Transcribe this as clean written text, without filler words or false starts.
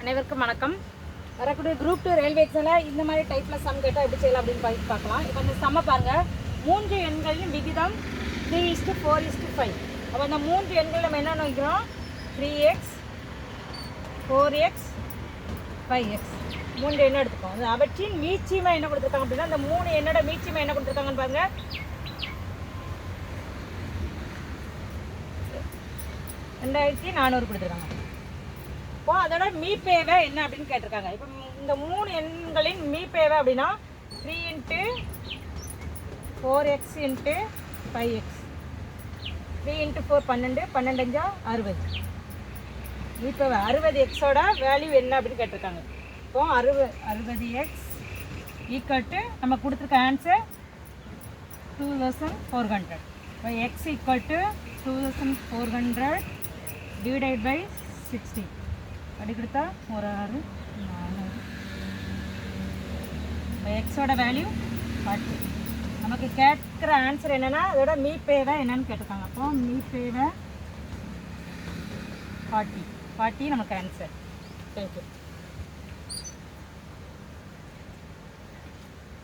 அனைவருக்கும் வணக்கம். வரக்கூடிய குரூப் 2 ரயில்வே எக்ஸாமில் இந்த மாதிரி டைப்பில் சம் கேட்டால் எப்படி செய்யலாம் அப்படின்னு பார்க்கலாம். இப்போ இந்த சம்மை பாருங்கள். 3 எண்களின் விகிதம் 3:4:5. அப்போ அந்த 3 எண்கள் நம்ம என்ன வைக்கிறோம்? 3x 4x 5x 3 எண்ணை எடுத்துக்கோம். அது அவற்றின் மீச்சியமாக என்ன கொடுத்துருக்காங்க அப்படின்னா அந்த 3 எண்ணோட மீச்சியமாக என்ன கொடுத்துருக்காங்கன்னு பாருங்கள். 2400 கொடுத்துருக்காங்க. இப்போ அதோட மீப்பேவை என்ன அப்படின்னு கேட்டிருக்காங்க. இப்போ இந்த 3 எண்களின் மீப்பேவை அப்படின்னா 3 × 4x × 5x 3 × 4 12 12 5 60. மீப்பேவை 60xோட வேல்யூ என்ன அப்படின்னு கேட்டிருக்காங்க. இப்போ 60x ஈக்குவல் நம்ம கொடுத்துருக்க ஆன்சர் 2400. இப்போ x ஈக்குவல் 2400 டிவைடட் பை 60 அப்படி கொடுத்தா ஒரு 6 400. இப்போ எக்ஸோட வேல்யூ 40. நமக்கு கேட்குற ஆன்சர் என்னென்னா அதோட மீப்பேவை என்னன்னு கேட்டிருக்காங்க. அப்போ மீப்பேவை 40 நமக்கு ஆன்சர். தேங்க்யூ.